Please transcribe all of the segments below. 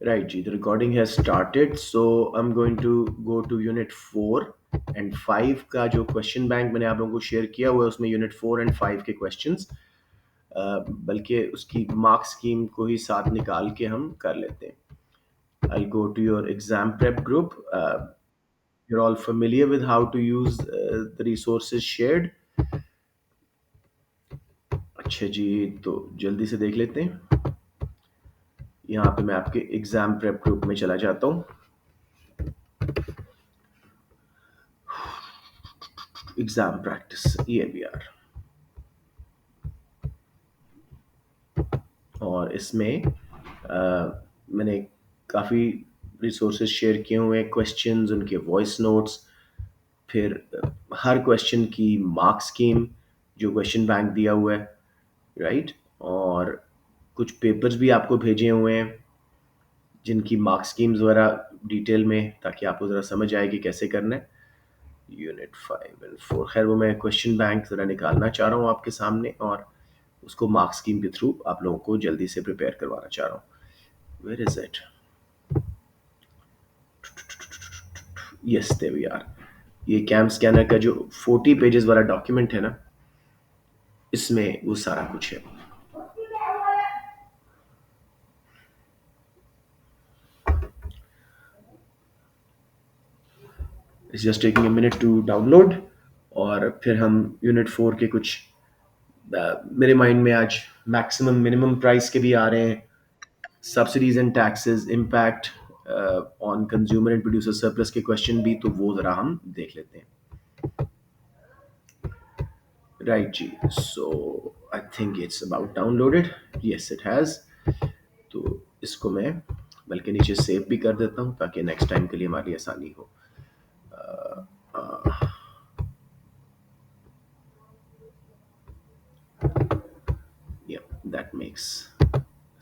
Right, Ji, the recording has started. So I'm going to go to unit 4 and 5 का जो question bank मैंने आप लोगों को शेयर किया हुआ है उसमें यूनिट 4 and 5 के क्वेश्चंस, बल्कि उसकी मार्क स्कीम को ही साथ निकाल के हम कर लेते हैं. I'll go to your exam prep group. You're all familiar with how to use the resources shared. अच्छा जी, तो जल्दी से देख लेते हैं. यहाँ पे मैं आपके एग्जाम प्रेप ग्रुप में चला जाता हूँ. एग्जाम प्रैक्टिस EABR, और इसमें मैंने काफ़ी रिसोर्सेज शेयर किए हुए हैं, क्वेश्चंस, उनके वॉइस नोट्स, फिर हर क्वेश्चन की मार्क स्कीम जो क्वेश्चन बैंक दिया हुआ है, राइट. और कुछ पेपर्स भी आपको भेजे हुए हैं जिनकी मार्क स्कीम्स वगैरह डिटेल में, ताकि आपको ज़रा समझ आए कि कैसे करना है. यूनिट 5 and 4, खैर वो मैं क्वेश्चन बैंक ज़रा निकालना चाह रहा हूँ आपके सामने, और उसको मार्क स्कीम के थ्रू आप लोगों को जल्दी से प्रिपेयर करवाना चाह रहा हूँ. Where is it? Yes, there we are. ये कैम स्कैनर का जो 40 पेजेस वाला डॉक्यूमेंट है ना, इसमें वो सारा कुछ है. It's just taking a minute to download. और फिर हम यूनिट 4 के कुछ मेरे माइंड में आज मैक्सिमम मिनिमम प्राइस के भी आ रहे हैं, subsidies and taxes impact on consumer and producer surplus के क्वेश्चन भी, तो वो ज़रा हम देख लेते हैं. राइट जी, so I think it's about downloaded. Yes, it has. तो इसको मैं बल्कि नीचे सेव भी कर देता हूँ ताकि नेक्स्ट टाइम के लिए हमारी आसानी हो. Yeah, that makes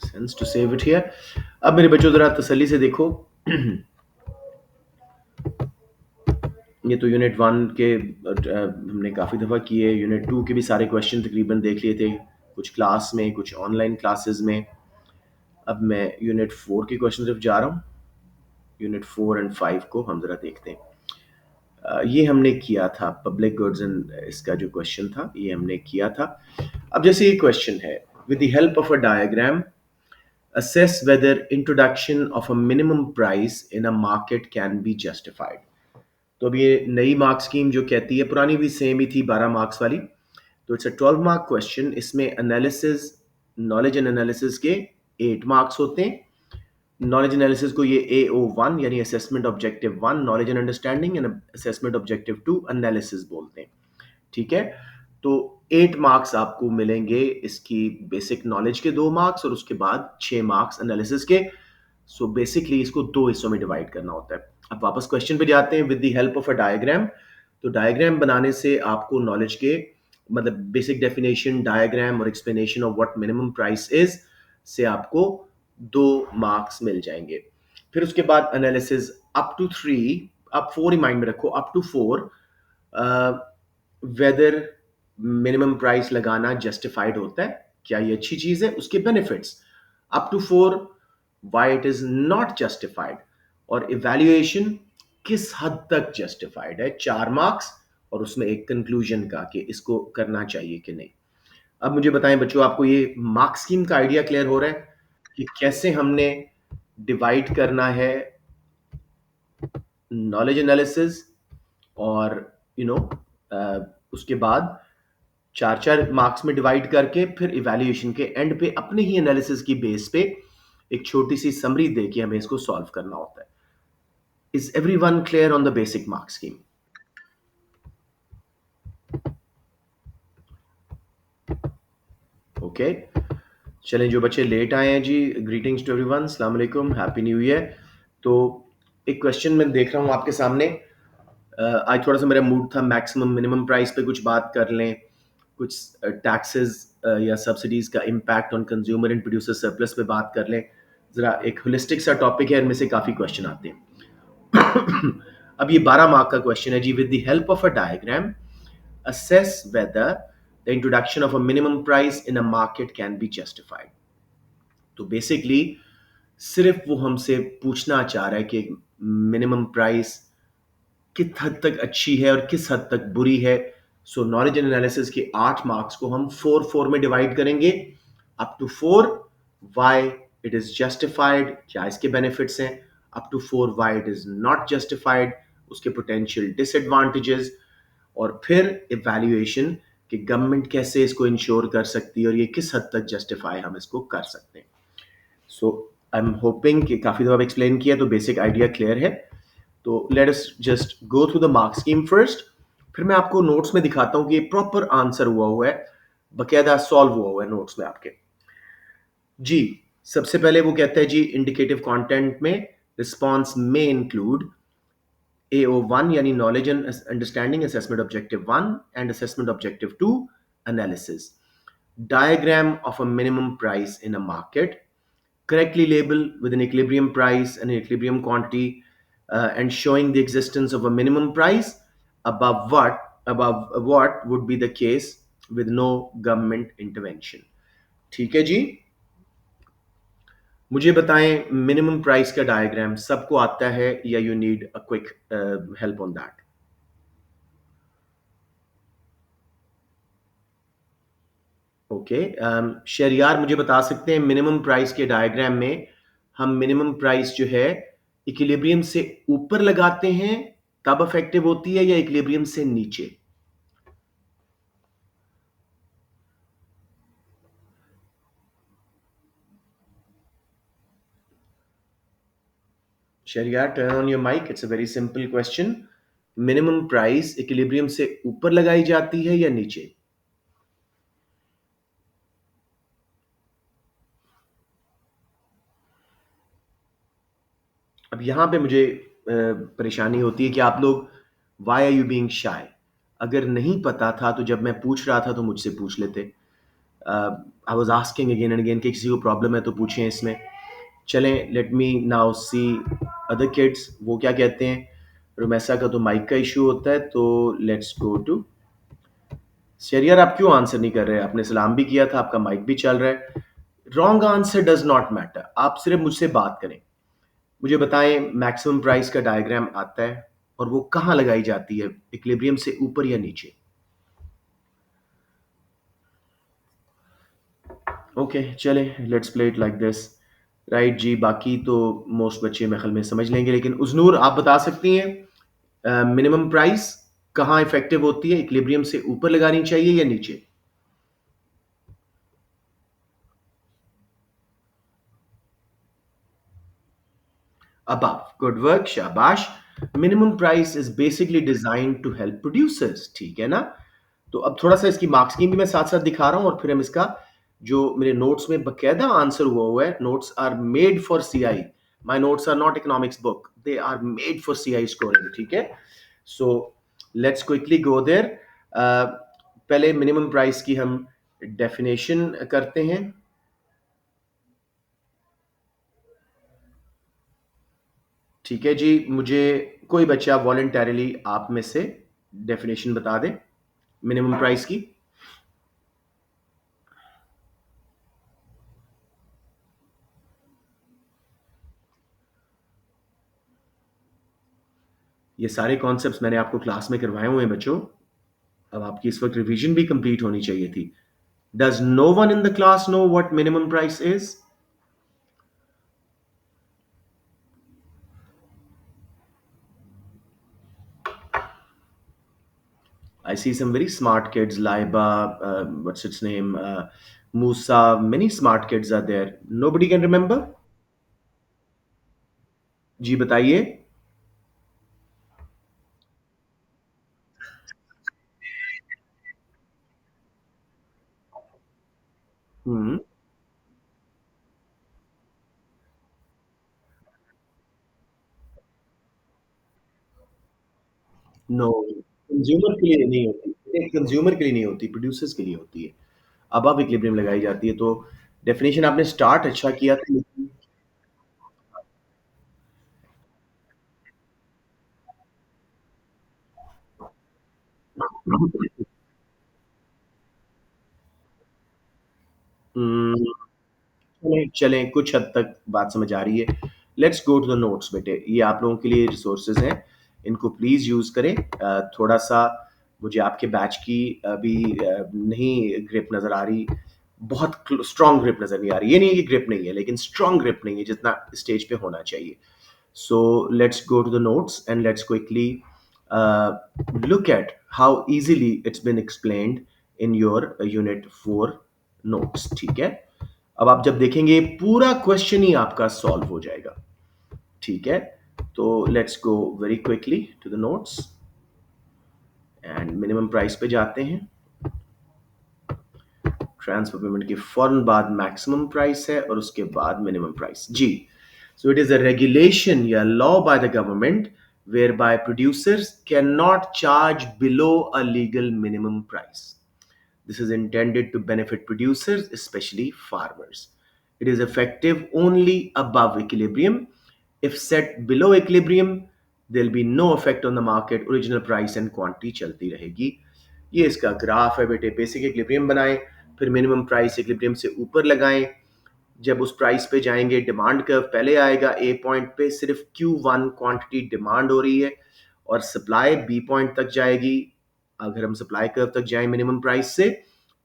sense to save it here. अब मेरे बच्चों ज़रा तसल्ली से देखो. ये तो यूनिट 1 के हमने काफ़ी दफ़ा किए. यूनिट 2 के भी सारे क्वेश्चन तकरीबन देख लिए थे, कुछ क्लास में, कुछ ऑनलाइन क्लासेस में. अब मैं यूनिट 4 के क्वेश्चन तरफ जा रहा हूँ. यूनिट 4 and 5 को हम ज़रा देखते हैं. ये हमने किया था पब्लिक गुड्स एंड इसका जो क्वेश्चन था ये हमने किया था. अब जैसे ये क्वेश्चन है, with the help of a diagram assess whether introduction of a minimum price in a market can be justified. तो अब ये नई मार्क्स स्कीम जो कहती है, पुरानी भी सेम ही थी 12 मार्क्स वाली. तो इट्स अ 12 मार्क क्वेश्चन. इसमें एनालिसिस, नॉलेज एंड एनालिसिस के 8 मार्क्स होते हैं. नॉलेज एनालिसिस को ये AO1 यानी assessment objective 1 knowledge and understanding, and assessment objective 2 analysis बोलते हैं. ठीक है. तो 8 मार्क्स आपको मिलेंगे इसकी बेसिक नॉलेज के 2 मार्क्स, और उसके बाद 6 मार्क्स एनालिसिस के. सो बेसिकली इसको 2 हिस्सों में डिवाइड करना होता है. अब वापस क्वेश्चन पे जाते हैं. With the help of a diagram, तो डायग्राम बनाने से आपको नॉलेज के मतलब बेसिक डेफिनेशन, डायग्राम और explanation of what minimum price is से आपको 2 मार्क्स मिल जाएंगे. फिर उसके बाद एनालिसिस अप टू 3, अब 4 ही माइंड में रखो, up to 4, whether minimum price लगाना जस्टिफाइड होता है, क्या ये अच्छी चीज है, उसके benefits. Up to 4, why it is not justified, और इवैल्यूएशन किस हद तक जस्टिफाइड है, 4 मार्क्स, और उसमें एक कंक्लूजन का कि इसको करना चाहिए कि नहीं. अब मुझे बताएं बच्चों, आपको ये मार्क स्कीम का आइडिया क्लियर हो रहा है कि कैसे हमने डिवाइड करना है नॉलेज एनालिसिस, और यू you नो उसके बाद 4 4 मार्क्स में डिवाइड करके फिर इवैल्यूएशन के एंड पे अपने ही एनालिसिस की बेस पे एक छोटी सी समरी दे के हमें इसको सॉल्व करना होता है. Is everyone clear on the basic mark scheme? Okay, चलें. जो बच्चे लेट आए हैं जी, ग्रीटिंग्स टू एवरीवन, अस्सलाम वालेकुम, हैप्पी न्यू ईयर. तो एक क्वेश्चन मैं देख रहा हूँ आपके सामने. आज थोड़ा सा मेरा मूड था मैक्सिमम मिनिमम प्राइस पे कुछ बात कर लें, कुछ टैक्सेस या सब्सिडीज का impact on consumer and producer surplus पे बात कर लें. जरा एक होलिस्टिक सा टॉपिक है, इनमें से काफी क्वेश्चन आते हैं. अब ये 12 मार्क का क्वेश्चन है जी. With the help of a diagram assess whether the introduction of a minimum price in a market can be justified. तो बेसिकली सिर्फ वो हमसे पूछना चाह रहा है कि मिनिमम प्राइस किस हद तक अच्छी है और किस हद तक बुरी है। सो नॉलेज एंड एनालिसिस के 8 मार्क्स को हम 4 में डिवाइड करेंगे। Up to 4 why it is justified, क्या इसके बेनिफिट्स हैं। Up to 4 why it is not justified, उसके पोटेंशियल डिसएडवांटेजेस। और फिर इवैल्यूएशन कि गवर्नमेंट कैसे इसको इंश्योर कर सकती है और ये किस हद तक जस्टिफाई हम इसको कर सकते हैं। सो आई एम होपिंग कि काफ़ी दफ़ा एक्सप्लेन किया तो बेसिक आइडिया क्लियर है। तो let us just go through the mark scheme first. फिर मैं आपको नोट्स में दिखाता हूँ कि ये प्रॉपर आंसर हुआ है, बकायदा सॉल्व हुआ है नोट्स में आपके। जी, सबसे पहले वो कहता है जी इंडिकेटिव कंटेंट में रिस्पॉन्स में इंक्लूड AO1 यानी knowledge and understanding assessment objective 1 and assessment objective 2 analysis, diagram of a minimum price in a market, correctly label with an equilibrium price and an equilibrium quantity, and showing the existence of a minimum price above what would be the case with no government intervention। ठीक है जी। मुझे बताएं minimum price का diagram सबको आता है या you need a quick help on that. Okay, Shahriyar मुझे बता सकते हैं मिनिमम प्राइस के डायग्राम में हम मिनिमम प्राइस जो है इक्विलिब्रियम से ऊपर लगाते हैं तब इफेक्टिव होती है या इक्विलिब्रियम से नीचे। Shahriyar turn on your mic, it's a very simple question. Minimum price equilibrium से ऊपर लगाई जाती है या नीचे। अब यहाँ पे मुझे परेशानी होती है कि आप लोग वाई आर यू बीइंग शाय। अगर नहीं पता था तो जब मैं पूछ रहा था तो मुझसे पूछ लेते। I was asking again and again कि किसी को प्रॉब्लम है तो पूछें इसमें। चलें, let me now see other kids वो क्या कहते हैं। रुमैसा का तो माइक का इशू होता है, तो लेट्स गो टू शरियर। आप क्यों आंसर नहीं कर रहे? आपने सलाम भी किया था, आपका माइक भी चल रहा है। Wrong answer does not matter, आप सिर्फ मुझसे बात करें। मुझे बताएं मैक्सिमम प्राइस का डायग्राम आता है और वो कहाँ लगाई जाती है, इक्विलिब्रियम से ऊपर या नीचे। ओके चले, let's play it like this. Right जी, बाकी तो मोस्ट बच्चे मेरे ख्याल में समझ लेंगे, लेकिन उजनूर आप बता सकती हैं मिनिमम प्राइस कहाँ इफेक्टिव होती है, इक्विलिब्रियम से ऊपर लगानी चाहिए या नीचे। Above. Good work, शाबाश। Minimum price is basically design to help producers, ठीक है ना। तो अब थोड़ा सा इसकी मार्क्स की भी मैं साथ साथ दिखा रहा हूं और फिर हम इसका जो मेरे नोट्स में बकायदा आंसर हुआ है। Notes are made for CI, my notes are not economics book, they are made for CI scoring, ठीक है। So let's quickly go there. पहले मिनिमम प्राइस की हम डेफिनेशन करते हैं। ठीक है जी, मुझे कोई बच्चा वॉलंटरली आप में से डेफिनेशन बता दे मिनिमम प्राइस की। ये सारे कॉन्सेप्ट्स मैंने आपको क्लास में करवाए हुए हैं बच्चों। अब आपकी इस वक्त रिवीजन भी कंप्लीट होनी चाहिए थी। Does no one in the class know what minimum price is? I see some very smart kids, Laiba, what's its name, Musa, many smart kids are there. Nobody can remember? जी बताइए। हम्म। No, consumer के लिए नहीं होती, consumer के लिए नहीं होती, producers के लिए होती है। अब इक्विलिब्रियम लगाई जाती है। तो डेफिनेशन आपने स्टार्ट अच्छा किया था, लेकिन हैं, चलें कुछ हद तक बात समझ आ रही है। Let's go to the notes बेटे, ये आप लोगों के लिए रिसोर्सेज हैं, इनको प्लीज़ यूज़ करें। थोड़ा सा मुझे आपके बैच की अभी नहीं ग्रिप नज़र आ रही, बहुत स्ट्रॉन्ग ग्रिप नज़र नहीं आ रही। ये नहीं कि ग्रिप नहीं है, लेकिन स्ट्रॉन्ग ग्रिप नहीं है जितना स्टेज पे होना चाहिए। So let's go to the notes and let's quickly look at how easily it's been explained in your unit 4 notes. ठीक है, अब आप जब देखेंगे पूरा क्वेश्चन ही आपका सॉल्व हो जाएगा। ठीक है, तो let's go very quickly to the notes and minimum price पे जाते हैं। ट्रांसफर पेमेंट के फौरन बाद मैक्सिमम प्राइस है और उसके बाद मिनिमम प्राइस जी। So it is a regulation या law by the government whereby producers cannot charge below a legal minimum price. This is intended to benefit producers, especially farmers. It is effective only above equilibrium. If set below equilibrium, there'll be no effect on the market. Original price and quantity चलती रहेगी। ये इसका graph है बेटे। Basic equilibrium बनाएं, फिर minimum price equilibrium से ऊपर लगाएं। जब उस प्राइस पे जाएंगे डिमांड कर्व पहले आएगा। ए पॉइंट पे सिर्फ Q1 क्वांटिटी डिमांड हो रही है और सप्लाई बी पॉइंट तक जाएगी। अगर हम सप्लाई कर्व तक जाएं मिनिमम प्राइस से,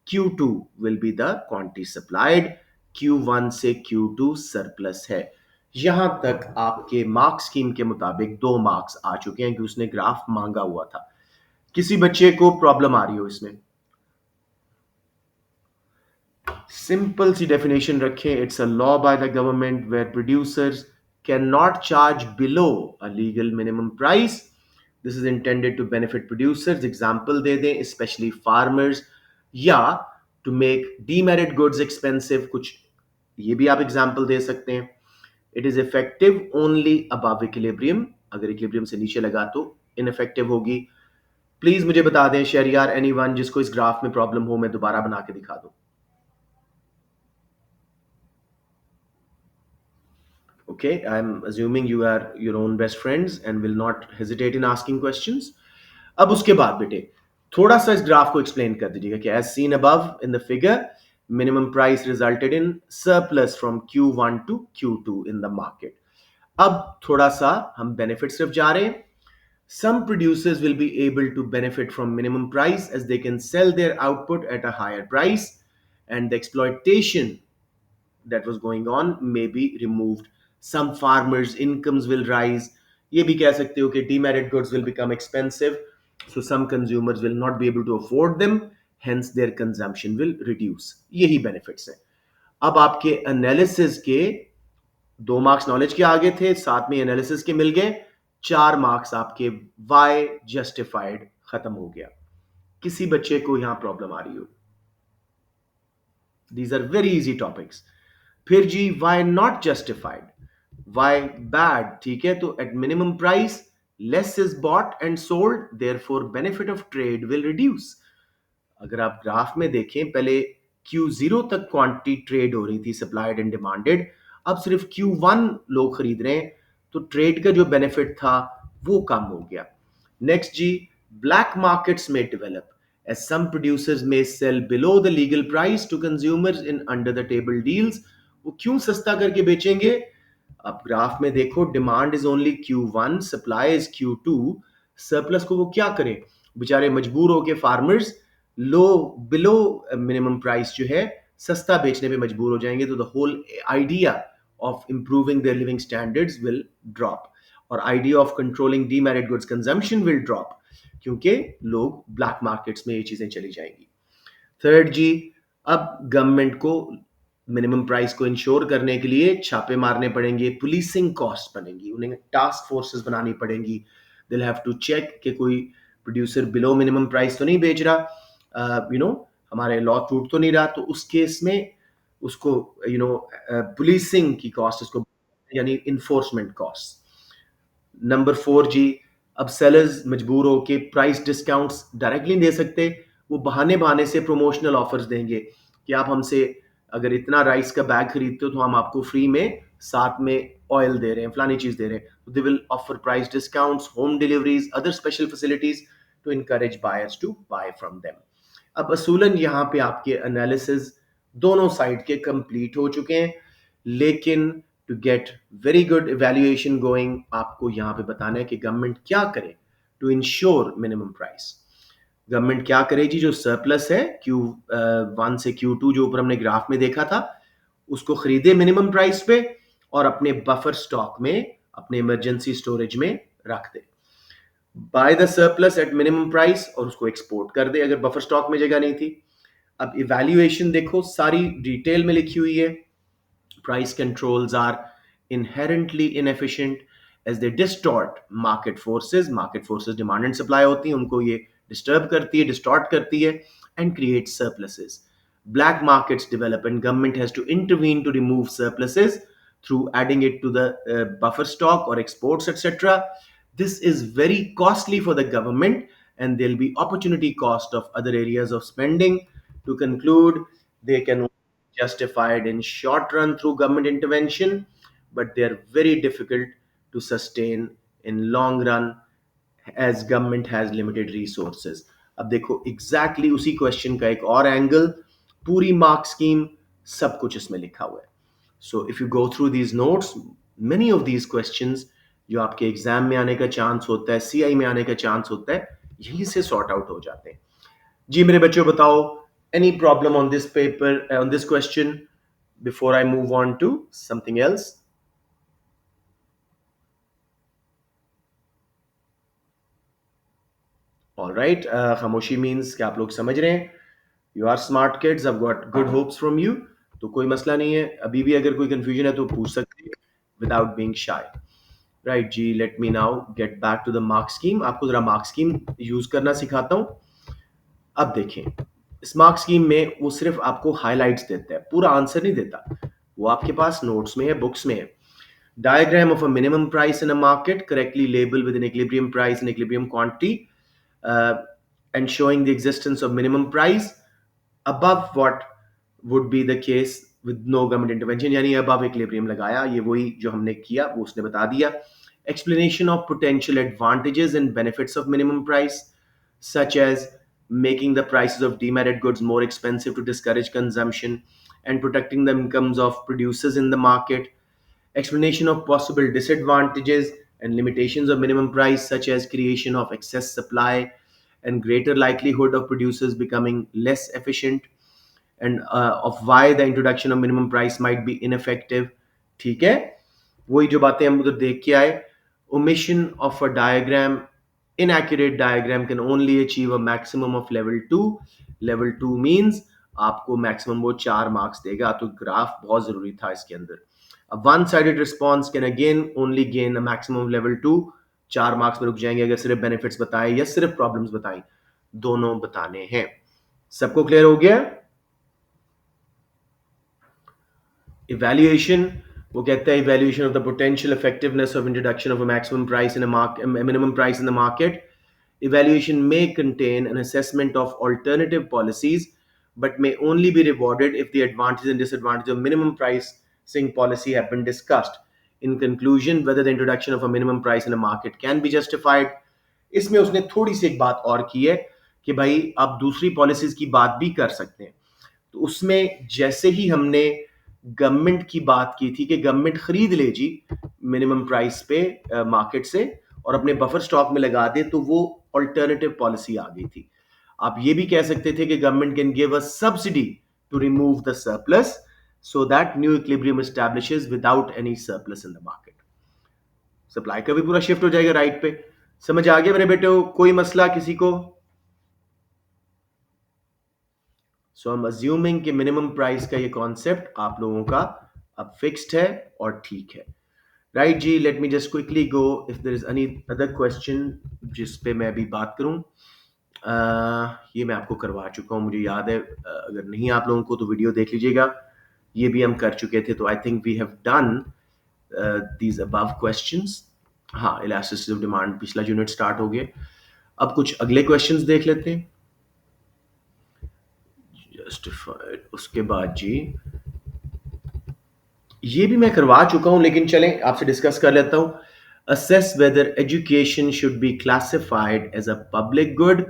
Q2 will be the quantity supplied. Q1 से Q2 सरप्लस है। यहां तक आपके मार्क स्कीम के मुताबिक 2 मार्क्स आ चुके हैं कि उसने ग्राफ मांगा हुआ था। किसी बच्चे को प्रॉब्लम आ रही हो इसमें? सिंपल सी डेफिनेशन रखें, it's a law by the government where producers can not charge below a legal minimum price. This is intended to benefit producers. Example दे दें, स्पेशली फार्मर्स, या to make demerit goods expensive, कुछ ये भी आप example दे सकते हैं। It is effective only above equilibrium, अगर इक्विलिब्रियम से नीचे लगा तो इनफेक्टिव होगी। प्लीज मुझे बता दें शहरियार, एनीवन जिसको इस ग्राफ में प्रॉब्लम हो, मैं दोबारा बना के दिखा दूं। Okay, I'm assuming you are your own best friends and will not hesitate in asking questions. अब उसके बाद बेटे थोड़ा सा इस ग्राफ को एक्सप्लेन कर दीजिएगा कि as seen above in the figure, minimum price resulted in surplus from Q1 to Q2 in the market. अब थोड़ा सा हम बेनिफिट सिर्फ जा रहे हैं। Some producers will be able to benefit from minimum price as they can sell their output at a higher price, and the exploitation that was going on may be removed. Some farmers' incomes will rise. ये भी कह सकते हो कि demerit goods will become expensive, so some consumers will not be able to afford them, hence their consumption will reduce. यही benefits हैं। अब आपके एनालिसिस के 2 मार्क्स नॉलेज के आगे थे, साथ में एनालिसिस के मिल गए। 4 मार्क्स आपके वाई जस्टिफाइड खत्म हो गया। किसी बच्चे को यहां प्रॉब्लम आ रही हो? These are very easy topics. फिर जी why not justified, why bad, ठीक है, तो at minimum price less is bought and sold, therefore benefit of trade will reduce. अगर आप ग्राफ में देखें, पहले Q0 तक क्वांटिटी ट्रेड हो रही थी, सप्लाइड एंड डिमांडेड, अब सिर्फ Q1 लोग खरीद रहे हैं, तो ट्रेड का जो बेनिफिट था वो कम हो गया। नेक्स्ट जी, ब्लैक मार्केट्स में develop as some producers may sell below the legal price to consumers in under the table deals। वो क्यों सस्ता करके बेचेंगे? अब ग्राफ में देखो, demand is only Q1, supply is Q2, surplus को वो क्या करें? बेचारे मजबूर हो के farmers low below minimum price जो है सस्ता बेचने पे मजबूर हो जाएंगे, तो the whole idea of improving their living standards will drop, और idea of controlling demerit goods consumption will drop, क्योंकि लोग ब्लैक मार्केट्स में ये चीजें चली जाएंगी। थर्ड जी, अब गवर्नमेंट को मिनिमम प्राइस को इंश्योर करने के लिए छापे मारने पड़ेंगे, पुलिसिंग कॉस्ट बनेंगी, उन्हें टास्क फोर्सेस बनानी पड़ेंगी। दे हैव टू चेक कि कोई प्रोड्यूसर बिलो मिनिमम प्राइस तो नहीं बेच रहा, हमारे लॉ टूट तो नहीं रहा, तो उस केस में उसको पुलिसिंग की कॉस्ट, उसको यानी इन्फोर्समेंट कॉस्ट। नंबर 4 जी, अब सेलर्स मजबूर हो के प्राइस डिस्काउंट्स डायरेक्टली दे सकते, वो बहाने बहाने से प्रमोशनल ऑफर्स देंगे कि आप हमसे अगर इतना राइस का बैग खरीदते हो तो हम आपको फ्री में साथ में ऑयल दे रहे हैं, फलानी चीज दे रहे हैं। They will offer price discounts, home deliveries, other special facilities to encourage buyers to buy from them. अब असूलन यहाँ पे आपके एनालिसिस दोनों साइड के कंप्लीट हो चुके हैं। लेकिन to get very good evaluation going, आपको यहाँ पे बताना है कि गवर्नमेंट क्या करे to ensure minimum price. Government क्या करे जी, जो सरप्लस है Q1 से Q2 जो ऊपर हमने ग्राफ में देखा था, उसको खरीदे मिनिमम प्राइस पे और अपने बफर स्टॉक में, अपने इमरजेंसी स्टोरेज में रख दे। Buy the surplus at minimum price और उसको एक्सपोर्ट कर दे अगर बफर स्टॉक में जगह नहीं थी। अब इवैल्यूएशन देखो, सारी डिटेल में लिखी हुई है। Price controls are inherently inefficient as they distort market forces. Market forces demand and supply होती हैं, उनको ये disturb करती है, distort करती है and create surpluses. Black markets develop and government has to intervene to remove surpluses through adding it to the buffer stock or exports, etc. This is very costly for the government and there'll be opportunity cost of other areas of spending. To conclude, they can justified in short run through government intervention, but they are very difficult to sustain in long run as government has limited resources. अब देखो exactly उसी question का एक और angle, पूरी mark scheme, सब कुछ इसमें लिखा हुआ है। So if you go through these notes, many of these questions जो आपके एग्जाम में आने का चांस होता है, सीआई में आने का चांस होता है, यहीं से सॉर्ट आउट हो जाते हैं। जी मेरे बच्चों बताओ, any problem on this paper, on this question before I move on to something else? All right, खामोशी means कि आप लोग समझ रहे हैं। You are smart kids, I've got good hopes from you. तो कोई मसला नहीं है, अभी भी अगर कोई confusion है तो पूछ सकते हैं without being shy. Right ji, let me now get back to the mark scheme. आपको जरा mark scheme यूज करना सिखाता हूँ। अब देखें, इस मार्क स्कीम में वो सिर्फ आपको हाइलाइट्स देता है, पूरा आंसर नहीं देता। वो आपके पास नोट्स में है, बुक्स में है। Diagram of a minimum price in a market correctly labeled with an equilibrium price and equilibrium quantity, uh, and showing the existence of minimum price above what would be the case with no government intervention, यानी above equilibrium लगाया, ये वही जो हमने किया वो उसने बता दिया। Explanation of potential advantages and benefits of minimum price, such as making the prices of demerit goods more expensive to discourage consumption and protecting the incomes of producers in the market. Explanation of possible disadvantages and limitations of minimum price, such as creation of excess supply and greater likelihood of producers becoming less efficient, and of why the introduction of minimum price might be ineffective. ठीक है, वही जो बातें हम उधर देख के आए। omission of a diagram, inaccurate diagram can only achieve a maximum of level 2. level 2 means आपको मैक्सिमम वो 4 मार्क्स देगा, तो ग्राफ बहुत जरूरी था इसके अंदर। A one-sided response can again only gain a maximum level 2. 4 marks में रुक जाएंगे अगर सिर्फ बेनिफिट्स बताए या सिर्फ प्रॉब्लम्स बताई, दोनों बताने हैं। सबको क्लियर हो गया? इवैल्यूएशन, वो कहता है evaluation of the potential effectiveness of introduction of a maximum price in a market, minimum price in the market. Evaluation may contain an assessment of alternative policies, but may only be rewarded if the advantages and disadvantages of minimum pricing policy have been discussed. In conclusion, whether the introduction of a minimum price in a market can be justified. इसमें उसने थोड़ी सी एक बात और की है कि भाई आप दूसरी पॉलिसीज की बात भी कर सकते हैं। तो उसमें जैसे ही हमने गवर्नमेंट की बात की थी कि गवर्नमेंट खरीद ले जी मिनिमम प्राइस पे मार्केट से और अपने बफर स्टॉक में लगा दे, तो वो अल्टरनेटिव पॉलिसी आ गई थी। आप ये भी कह सकते थे कि government can give a subsidy to remove the surplus so that new equilibrium establishes without any surplus in the market. Supply का भी पूरा शिफ्ट हो जाएगा राइट पे। समझ आ गया मेरे बेटे? कोई मसला किसी को? सो आई एम अज्यूमिंग कि मिनिमम प्राइस का ये कॉन्सेप्ट आप लोगों का अब फिक्स्ड है और ठीक है। राइट जी, let me just quickly go if there is any other question जिस पे मैं अभी बात करूं। ये मैं आपको करवा चुका हूं, मुझे याद है। अगर नहीं आप लोगों को तो वीडियो देख लीजिएगा, ये भी हम कर चुके थे। तो I think we have done these above questions. हाँ, इलास्टिसिटी ऑफ डिमांड पिछला यूनिट स्टार्ट हो गया। अब कुछ अगले क्वेश्चंस देख लेते हैं। जस्टिफाइड, उसके बाद जी ये भी मैं करवा चुका हूं, लेकिन चलें आपसे डिस्कस कर लेता हूं। Assess whether education should be classified as a public good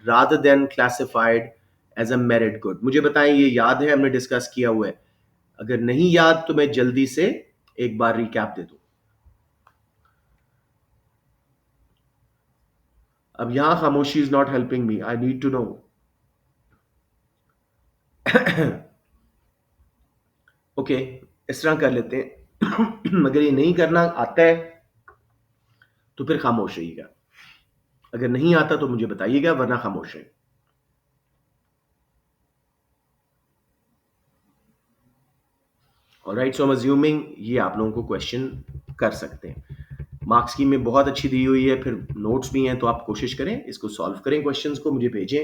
rather than classified as a merit good. मुझे बताएं, ये याद है हमने डिस्कस किया हुआ है। अगर नहीं याद तो मैं जल्दी से एक बार रिकैप दे दूं। अब यहां खामोशी is not helping me, I need to know. Okay, इस तरह कर लेते हैं। अगर ये नहीं करना आता है तो फिर खामोश रहिएगा, अगर नहीं आता तो मुझे बताइएगा, वरना खामोश रहे। Alright, so I am assuming ये आप लोगों को क्वेश्चन कर सकते हैं। मार्क्स की में बहुत अच्छी दी हुई है, फिर नोट्स भी हैं, तो आप कोशिश करें इसको सॉल्व करें, क्वेश्चंस को मुझे भेजें।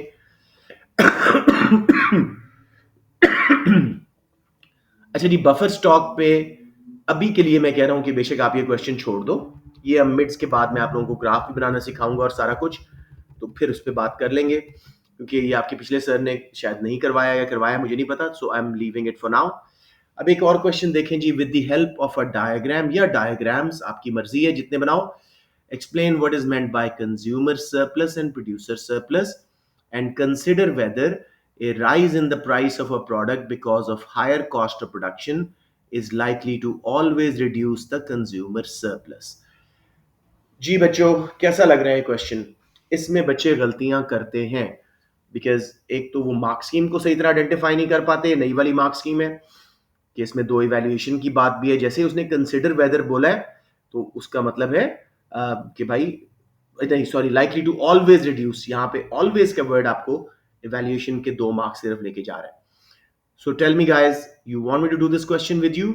अच्छा जी, बफर स्टॉक पे अभी के लिए मैं कह रहा हूं कि बेशक आप ये क्वेश्चन छोड़ दो। ये अब मिड्स के बाद मैं आप लोगों को ग्राफ भी बनाना सिखाऊंगा और सारा कुछ, तो फिर उस पर बात कर लेंगे, क्योंकि ये आपके पिछले सर ने शायद नहीं करवाया या करवाया मुझे नहीं पता, so I am leaving it for now. अब एक और क्वेश्चन देखें जी, with the help of a diagram या डायग्राम्स, आपकी मर्जी है जितने बनाओ, explain what is meant by consumer surplus and producer surplus, and consider whether a rise in the price of a product because of higher cost of production is likely to always reduce the consumer surplus। जी बच्चों, कैसा लग रहा है question? इसमें बच्चे गलतियां करते हैं, बिकॉज एक तो वो मार्क स्कीम को सही तरह आइडेंटिफाई नहीं कर पाते, नई वाली मार्क स्कीम है कि इसमें दो इवैल्यूएशन की बात भी है। जैसे ही उसने कंसिडर वेदर बोला है तो उसका मतलब है कि भाई, नहीं sorry, likely to always reduce, यहाँ पे ऑलवेज का वर्ड आपको इवैल्यूएशन के 2 मार्क्स सिर्फ लेके जा रहा है। So tell me guys, you want me to do this question with you?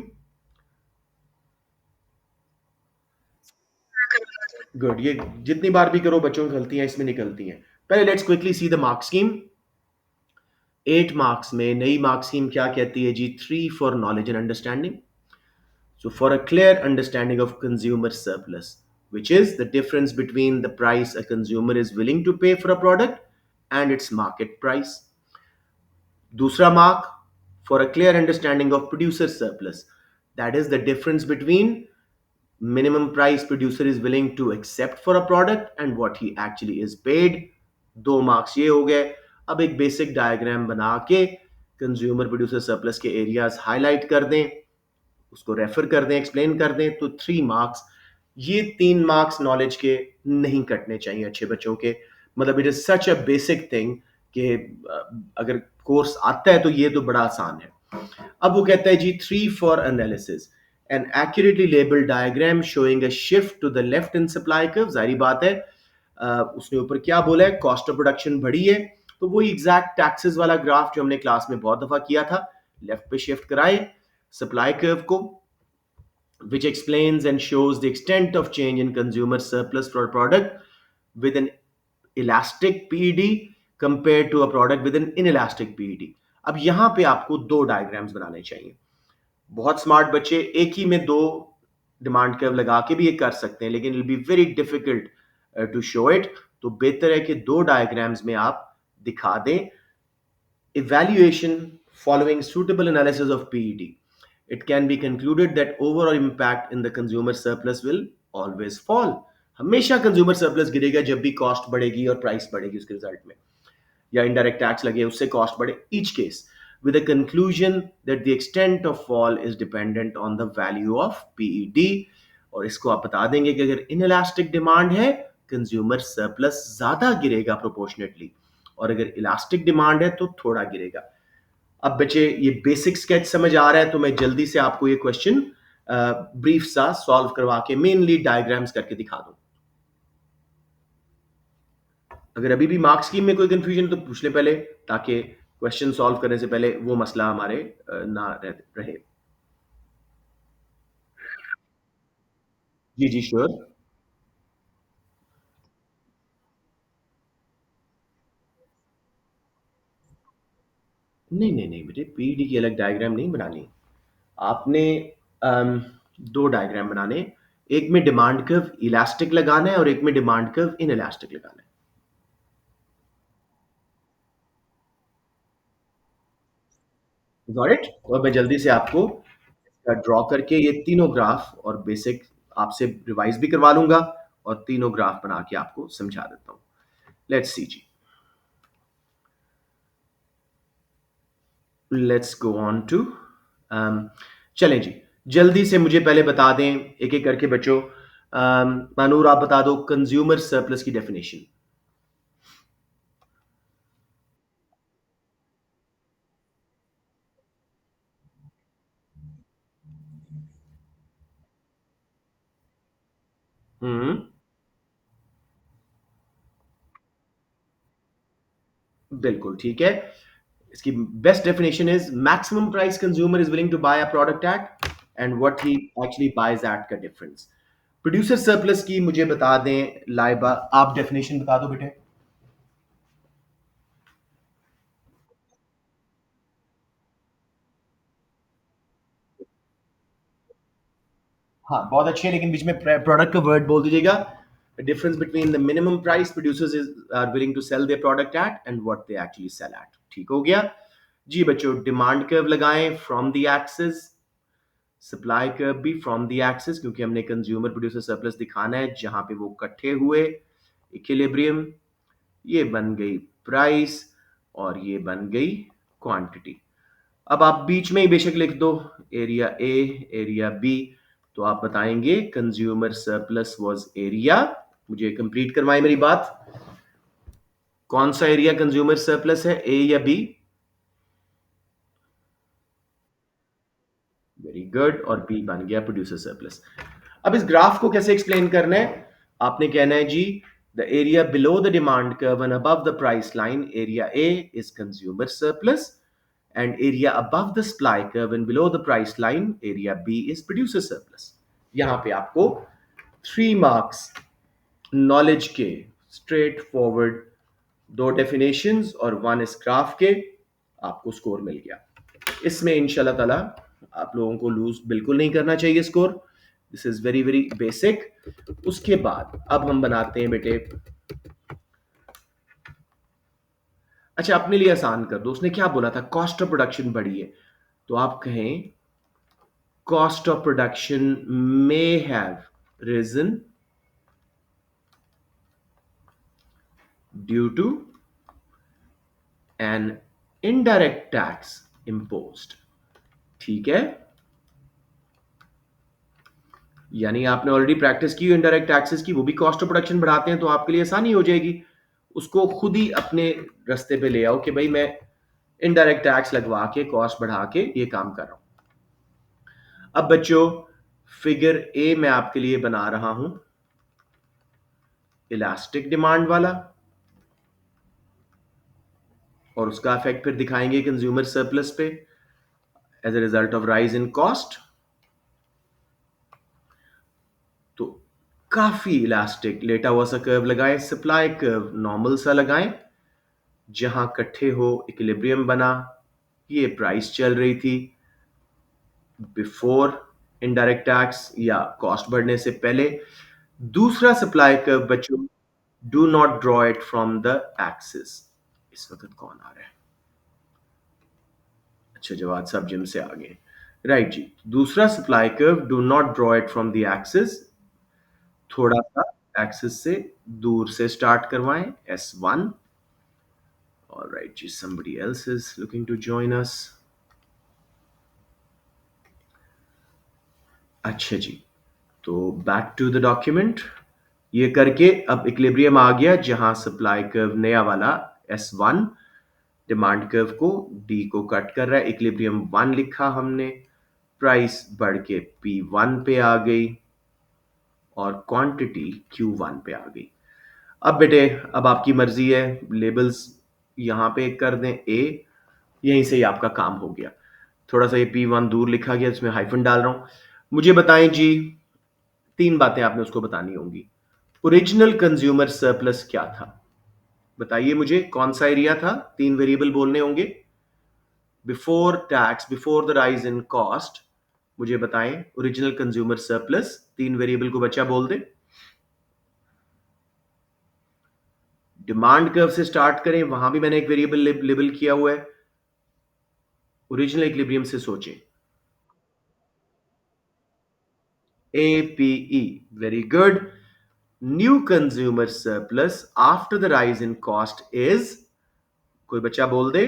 Good, ये जितनी बार भी करो बच्चों की गलतियां इसमें निकलती हैं। पहले let's quickly see the mark scheme. 8 marks में नई मार्क स्कीम क्या कहती है जी? 3 for knowledge and understanding. So, for a clear understanding of consumer surplus, which is the difference between the price a consumer is willing to pay for a product and its market price. Dusra mark, for a clear understanding of producer surplus, that is the difference between minimum price producer is willing to accept for a product and what he actually is paid। 2 marks ये हो गए। अब एक basic diagram बना के consumer producer surplus के areas highlight कर दें, उसको रेफर कर दें, एक्सप्लेन कर दें, तो 3 मार्क्स। ये 3 मार्क्स नॉलेज के नहीं कटने चाहिए अच्छे बच्चों के। मतलब it is such a basic thing कि अगर कोर्स आता है तो ये तो बड़ा आसान है। अब वो कहता है जी, 3 for analysis, an accurately labelled diagram showing a shift to the left in supply curve. जाहिर बात है, उसने ऊपर क्या बोला है? कॉस्ट ऑफ प्रोडक्शन बढ़ी है, तो वही एग्जैक्ट टैक्सेस वाला ग्राफ जो हमने क्लास में बहुत दफा किया था, लेफ्ट पे शिफ्ट कराए सप्लाई कर्व को, which explains and shows the extent of change in consumer surplus for a product with an elastic PED compared to a product with an inelastic PED। अब यहां पे आपको 2 डायग्राम्स बनाने चाहिए। बहुत स्मार्ट बच्चे एक ही में 2 डिमांड कर्व लगा के भी ये कर सकते हैं, लेकिन it be very difficult to show it. तो बेहतर है कि 2 डायग्राम्स में आप दिखा दें evaluation following suitable analysis of PED, it can be concluded that overall impact in the consumer surplus will always fall। हमेशा कंज्यूमर सरप्लस गिरेगा जब भी कॉस्ट बढ़ेगी और प्राइस बढ़ेगी उसके रिजल्ट में, या इनडायरेक्ट टैक्स लगे उससे कॉस्ट बढ़े, each case with a conclusion that the extent of fall is dependent on the value of PED। और इसको आप बता देंगे कि अगर इनइलास्टिक डिमांड है, कंज्यूमर सरप्लस ज्यादा गिरेगा प्रोपोर्शनेटली, और अगर इलास्टिक डिमांड है तो थोड़ा गिरेगा। अब बच्चे ये बेसिक स्केच समझ आ रहा है, तो मैं जल्दी से आपको ये क्वेश्चन ब्रीफ सा सॉल्व करवा के मेनली डायग्राम्स करके दिखा दूं। अगर अभी भी मार्क्स स्कीम में कोई कंफ्यूजन तो पूछ ले पहले, ताकि क्वेश्चन सॉल्व करने से पहले वो मसला हमारे ना रहे। जी जी श्योर। नहीं नहीं नहीं बेटे, पीडी की अलग डायग्राम नहीं बनानी। आपने अम, 2 डायग्राम बनाने, एक में डिमांड कर्व इलास्टिक लगाना है और एक में डिमांड कर्व इन इलास्टिक लगाना है। Got it? और मैं जल्दी से आपको ड्रॉ करके ये तीनों ग्राफ और बेसिक आपसे रिवाइज भी करवा लूंगा, और तीनों ग्राफ बना के आपको समझा देता हूं। लेट्स सी जी, let's go on to um, चलें जी, जल्दी से मुझे पहले बता दें एक-एक करके बच्चों। मानूर आप बता दो कंज्यूमर सरप्लस की डेफिनिशन। हुँ, बिल्कुल ठीक है। इसकी best definition is maximum price consumer is willing to buy a product at and what he actually buys at का डिफरेंस। प्रोड्यूसर सरप्लस की मुझे बता दें लाइबा, आप डेफिनेशन बता दो बेटे। हाँ, बहुत अच्छी है, लेकिन बीच में प्रोडक्ट का वर्ड बोल दीजिएगा। Difference between the minimum price producers is are willing to sell their product at and what they actually sell at. ठीक हो गया जी बच्चों। डिमांड कर्व लगाएं from the axis, supply curve भी फ्रॉम द एक्सिस, क्योंकि हमने कंज्यूमर प्रोड्यूसर सरप्लस दिखाना है जहां पे वो इकट्ठे हुए, इक्विलिब्रियम। ये बन गई प्राइस और ये बन गई क्वांटिटी। अब आप बीच में ही बेशक लिख दो एरिया ए, एरिया बी, तो आप बताएंगे कंज्यूमर सरप्लस वाज एरिया। मुझे कंप्लीट करवाएं मेरी बात। कौन सा एरिया कंज्यूमर सरप्लस है, ए या बी? वेरी गुड, और बी बन गया प्रोड्यूसर सरप्लस। अब इस ग्राफ को कैसे एक्सप्लेन करना है? आपने कहना है जी the area below the demand curve and above the price line, area A is consumer surplus, and area above the supply curve and below the price line, area B is producer surplus। यहां पे आपको 3 marks knowledge के straight forward, दो definitions और one इस graph के, आपको score मिल गया। इसमें इंशाल्लाह ताला आप लोगों को लूज बिल्कुल नहीं करना चाहिए score. This is very very basic. उसके बाद अब हम बनाते हैं बेटे, अच्छा अपने लिए आसान कर दो। उसने क्या बोला था, कॉस्ट ऑफ प्रोडक्शन बढ़ी है, तो आप कहें cost of production may have risen due to an indirect tax imposed। ठीक है, यानी आपने ऑलरेडी प्रैक्टिस की इनडायरेक्ट टैक्सेस की, वो भी कॉस्ट ऑफ प्रोडक्शन बढ़ाते हैं, तो आपके लिए आसानी हो जाएगी। उसको खुद ही अपने रास्ते पे ले आओ कि भाई मैं इनडायरेक्ट टैक्स लगवा के कॉस्ट बढ़ा के ये काम कर रहा हूं। अब बच्चों फिगर ए मैं आपके लिए बना रहा हूं इलास्टिक डिमांड वाला, और उसका इफेक्ट फिर दिखाएंगे कंज्यूमर सरप्लस पे as a result of rise in cost. तो काफी इलास्टिक लेटा हुआ सा कर्व लगाएं, सप्लाई कर्व नॉर्मल सा लगाएं, जहां इकट्ठे हो इक्विलिब्रियम बना। ये प्राइस चल रही थी बिफोर इनडायरेक्ट टैक्स या कॉस्ट बढ़ने से पहले। दूसरा सप्लाई कर्व बच्चों, do not draw it from the axis. इस वक्त कौन आ रहा है? अच्छा जवाद साहब जिम से आ गए, राइट जी। दूसरा supply curve, do not draw it from the axis, थोड़ा सा एक्सिस से दूर से स्टार्ट करवाएं, S1। All right, ji somebody else is looking to join us। अच्छा जी, तो बैक टू द डॉक्यूमेंट। ये करके अब इक्विलिब्रियम आ गया, जहां सप्लाई कर्व नया वाला S1 डिमांड कर्व को D को कट कर रहा है, इक्विलिब्रियम 1 लिखा हमने, प्राइस बढ़ के P1 पे आ गई और क्वांटिटी Q1 पे आ गई। अब बेटे अब आपकी मर्जी है, लेबल्स यहां पे कर दें ए, यहीं से ही आपका काम हो गया। थोड़ा सा ये P1 दूर लिखा गया, इसमें हाइफन डाल रहा हूं। मुझे बताएं जी, 3 बातें आपने उसको बतानी होंगी। ओरिजिनल कंज्यूमर सरप्लस क्या था? बताइए मुझे कौन सा एरिया था? 3 वेरिएबल बोलने होंगे। Before tax, before the rise in cost, मुझे बताएं ओरिजिनल कंज्यूमर सरप्लस, 3 वेरिएबल को बच्चा बोल दे। डिमांड कर्व से स्टार्ट करें, वहां भी मैंने एक वेरिएबल लेबल किया हुआ है। ओरिजिनल इक्विलिब्रियम से सोचें। APE, very good. New consumer surplus after the rise in cost is, कोई बच्चा बोल दे।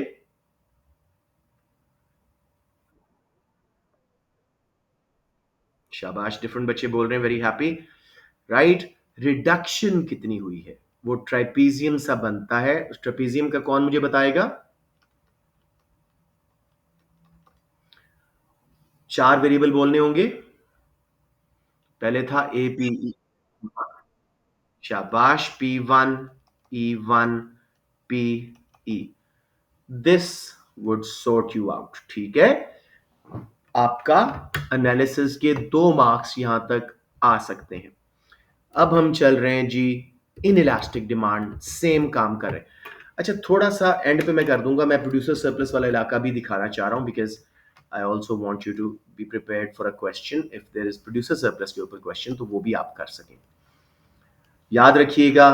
शाबाश, डिफरेंट बच्चे बोल रहे हैं, वेरी हैप्पी। राइट, रिडक्शन कितनी हुई है? वो ट्राइपीजियम सा बनता है, उस ट्रापीजियम का कौन मुझे बताएगा? 4 वेरिएबल बोलने होंगे। पहले था APE। शाबाश, P1, E1, PE। This would sort you out, ठीक है। आपका एनालिसिस के 2 मार्क्स यहां तक आ सकते हैं। अब हम चल रहे हैं जी, इन इलास्टिक डिमांड, सेम काम कर रहे हैं। अच्छा, थोड़ा सा एंड पे मैं कर दूंगा, मैं प्रोड्यूसर सरप्लस वाला इलाका भी दिखाना चाह रहा हूं, because I also want you to be prepared for a question, if there is producer surplus के ऊपर क्वेश्चन तो वो भी आप कर सकें। याद रखिएगा,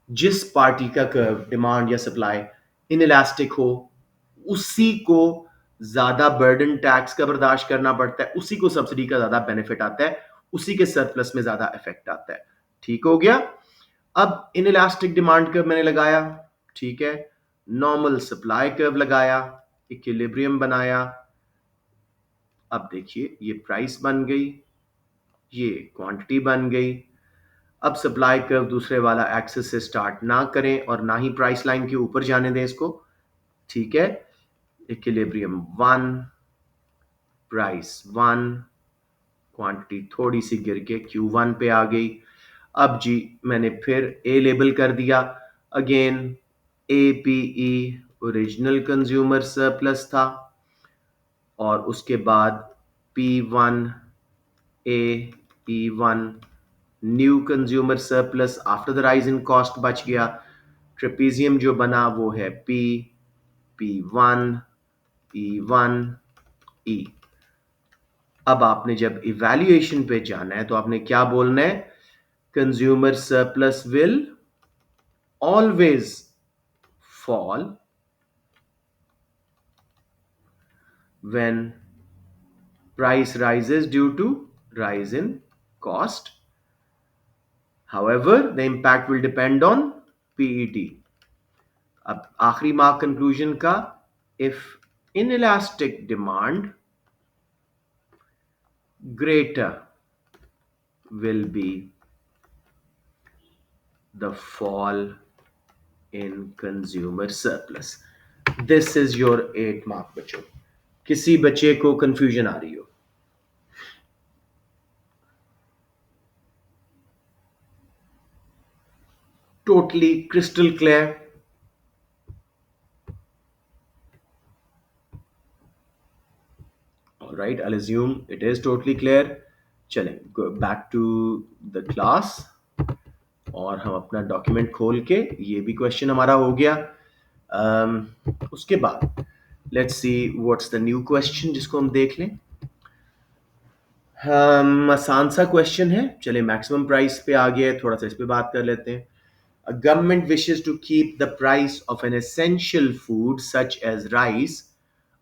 जिस पार्टी का कर्व, डिमांड या सप्लाई इन इलास्टिक हो, उसी को ज्यादा बर्डन टैक्स का बर्दाश्त करना पड़ता है, उसी को सब्सिडी का ज्यादा बेनिफिट आता है, उसी के सरप्लस में ज्यादा इफेक्ट आता है। ठीक हो गया। अब इन इलास्टिक डिमांड कर्व मैंने लगाया, ठीक है। नॉर्मल सप्लाई कर्व लगाया, इक्विलिब्रियम बनाया। अब देखिए, ये प्राइस बन गई, ये क्वांटिटी बन गई। अब सप्लाई कर्व दूसरे वाला एक्सिस से स्टार्ट ना करें और ना ही प्राइस लाइन के ऊपर जाने दें इसको, ठीक है। इक्विलिब्रियम 1, प्राइस 1, क्वांटिटी थोड़ी सी गिर के Q1 पे आ गई। अब जी मैंने फिर ए लेबल कर दिया, again APE original consumer surplus था, और उसके बाद P1 A E1 new consumer surplus after the rise in cost बच गया। ट्रेपीजियम जो बना वो है P1 E1 E। अब आपने जब इवैल्यूएशन पे जाना है तो आपने क्या बोलना है? Consumer surplus will always fall when price rises due to rise in cost. However, the impact will depend on PET. अब आखिरी मार्क कंक्लूजन का, if inelastic demand greater will be the fall in consumer surplus. This is your 8 mark बच्चों। किसी बच्चे को confusion आ रही हो? Totally crystal clear? All right, I'll assume it is totally clear. चलें, go back to the class और हम अपना डॉक्यूमेंट खोल के, ये भी क्वेश्चन हमारा हो गया। उसके बाद let's see what's the new question जिसको हम देख लें। आसान सा क्वेश्चन है, चले मैक्सिमम प्राइस पे आ गया है, थोड़ा सा इस पे बात कर लेते हैं। A government wishes to keep the price of an essential food such as rice